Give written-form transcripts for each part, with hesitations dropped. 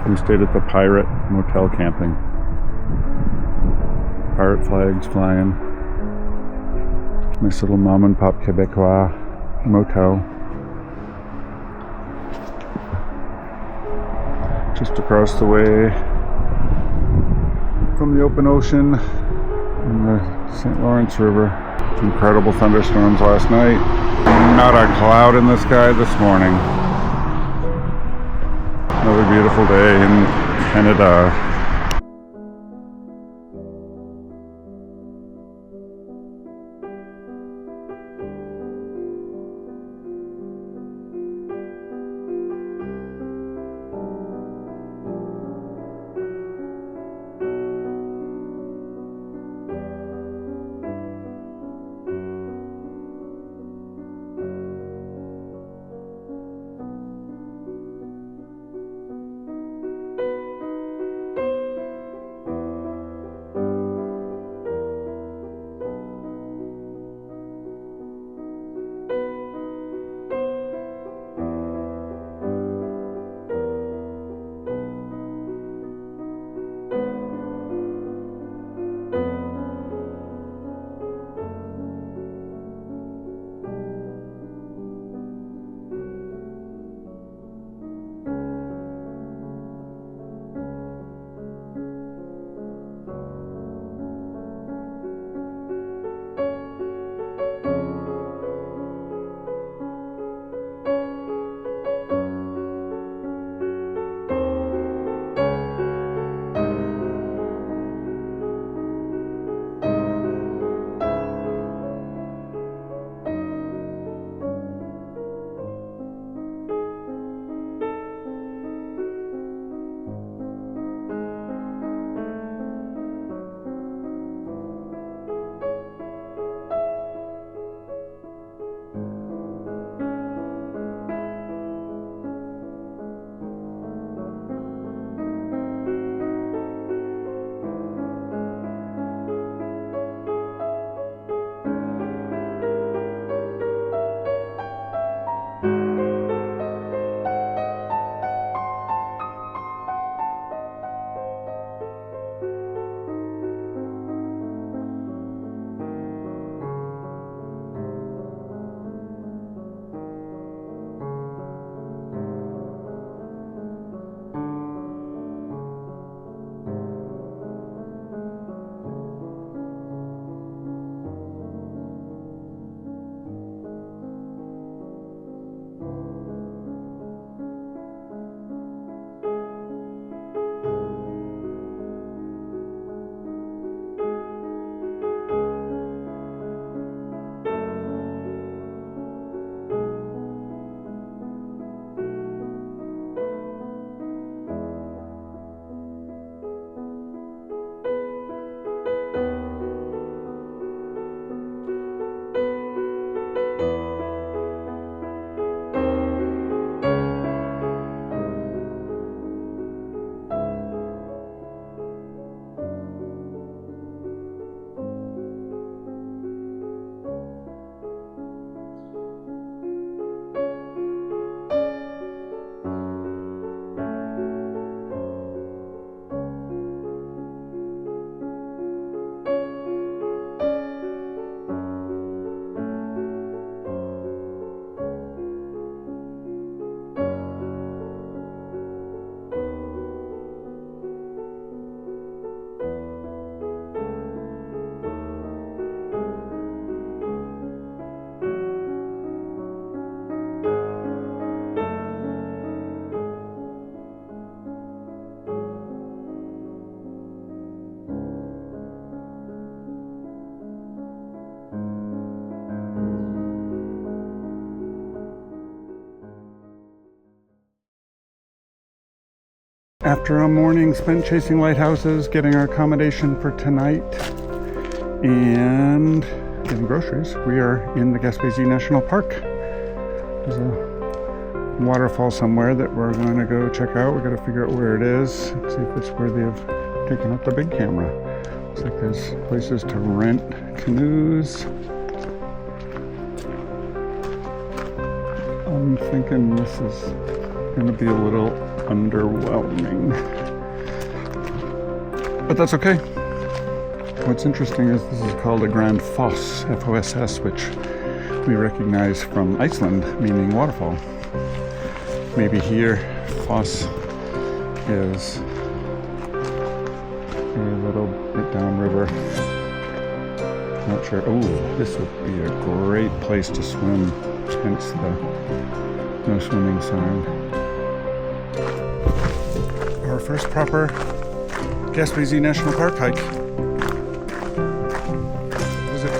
We stayed at the Pirate Motel camping. Pirate flags flying. Nice little mom and pop Quebecois motel. Just across the way from the open ocean and the St. Lawrence River. Incredible thunderstorms last night. Not a cloud in the sky this morning. Another beautiful day in Canada. After a morning spent chasing lighthouses, getting our accommodation for tonight, and getting groceries, we are in the Gaspésie National Park. There's a waterfall somewhere that we're going to go check out. We've got to figure out where it is, see if it's worthy of taking out the big camera. Looks like there's places to rent canoes. I'm thinking this is going to be a little underwhelming. But that's okay. What's interesting is this is called a Grand Foss, F-O-S-S, which we recognize from Iceland, meaning waterfall. Maybe here, Foss is a little bit downriver. Not sure. Oh, this would be a great place to swim, hence the no swimming sign. Our first proper Gaspésie National Park hike. Was it a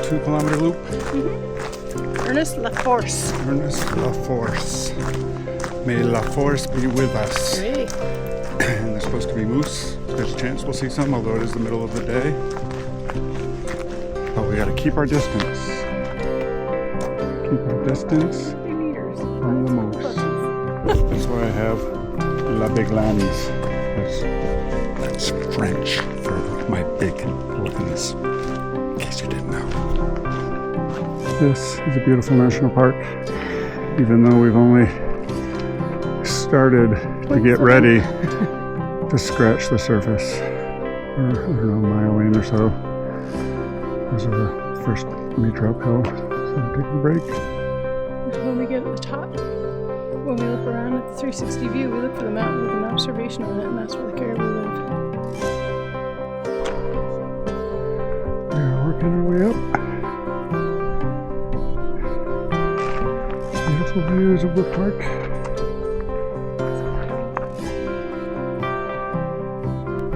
2-kilometer loop? Mm-hmm. Ernest-Laforce. Ernest-Laforce. May La Force be with us. Hey. And there's supposed to be moose. There's a chance we'll see some, although it is the middle of the day. But we gotta keep our distance. Keep our distance from the moose. That's why I have La Big Lannies. That's French for my big lannies, in case you didn't know. This is a beautiful national park, even though we've only started to get ready to scratch the surface. I don't know, a mile in or so. Those are the first major uphill. So taking a break. When we get at the top, when we look around at the 360 view, we look for the mountain with an observation on it, and that's where the caribou live. We're working our way up. Beautiful views of the park.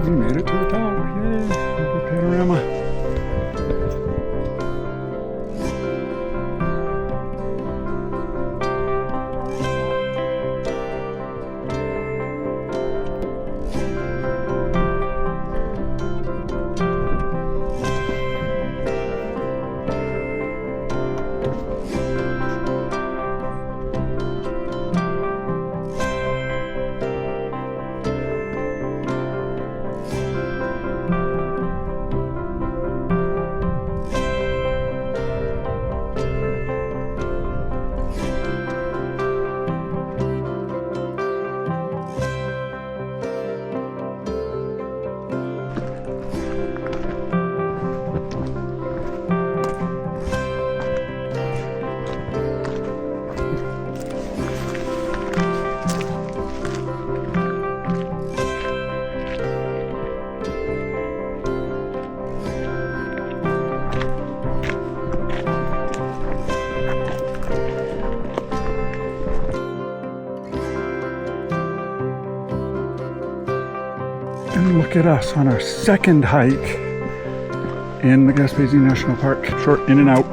We made it to the top. Yay! Lovely panorama. And look at us on our second hike in the Gaspesie National Park. Short in and out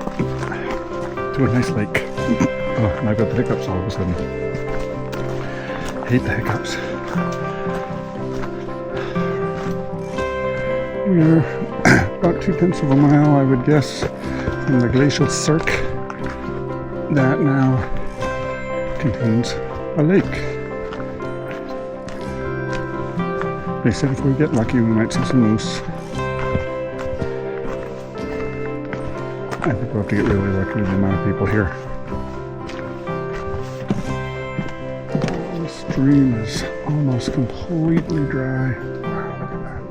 to a nice lake. Oh, and I've got the hiccups all of a sudden. Hate the hiccups. We're about 2/10 of a mile, I would guess, from the glacial cirque that now contains a lake. They said if we get lucky, we might see some moose. I think we'll have to get really lucky with the amount of people here. The stream is almost completely dry. Wow, look at that.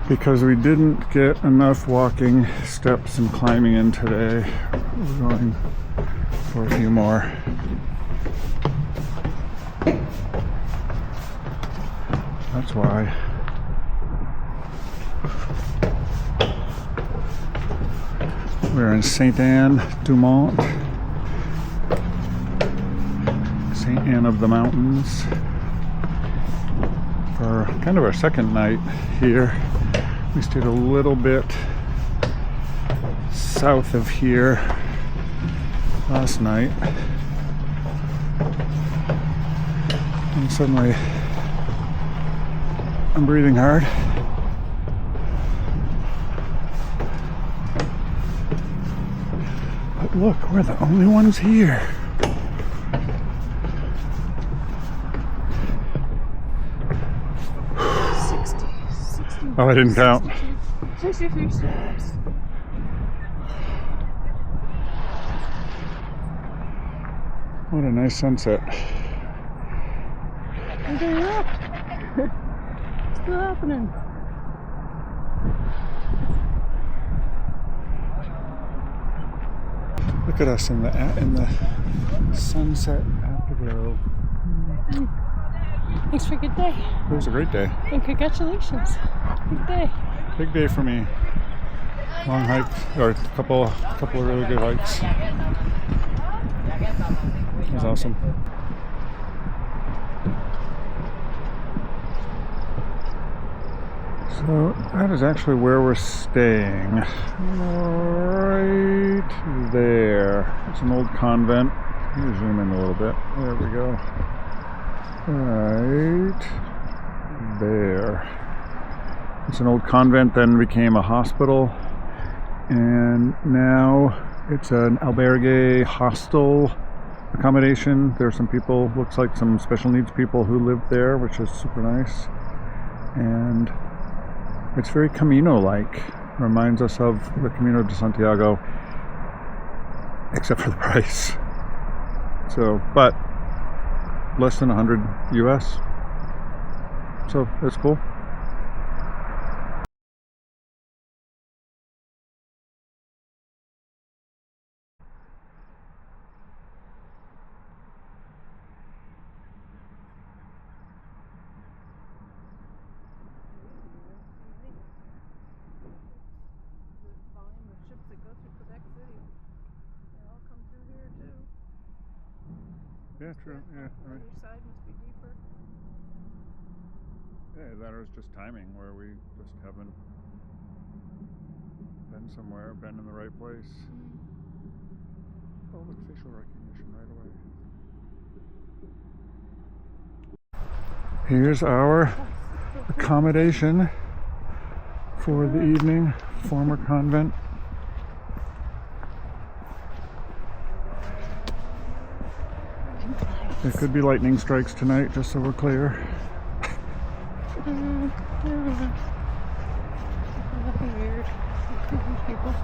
because we didn't get enough walking steps and climbing in today. We're going for a few more. That's why. We're in Ste-Anne-du-Monts, St. Anne of the Mountains, for kind of our second night here. We stayed a little bit south of here last night, and suddenly I'm breathing hard. But look, we're the only ones here. Oh, I didn't count. 63 steps. What a nice sunset. We're going up. Still happening. Look at us in the sunset afterglow. Thanks for a good day. It was a great day. And congratulations. Good day. Big day for me. Long hike, or a couple of really good hikes. It was awesome. So that is actually where we're staying. Right there. It's an old convent. Let me zoom in a little bit. There we go. Right there. It's an old convent, then became a hospital, and now it's an albergue hostel accommodation. There's some people, looks like some special needs people who live there, which is super nice. And it's very Camino-like. Reminds us of the Camino de Santiago, except for the price. So, but less than 100 US. So it's cool. Yeah, true. Yeah, right. Other side must be deeper. Yeah, that was just timing where we just haven't been somewhere, been in the right place. Oh, look, facial recognition right away. Here's our accommodation for the evening, former convent. There could be lightning strikes tonight, just so we're clear. Nothing weird. People.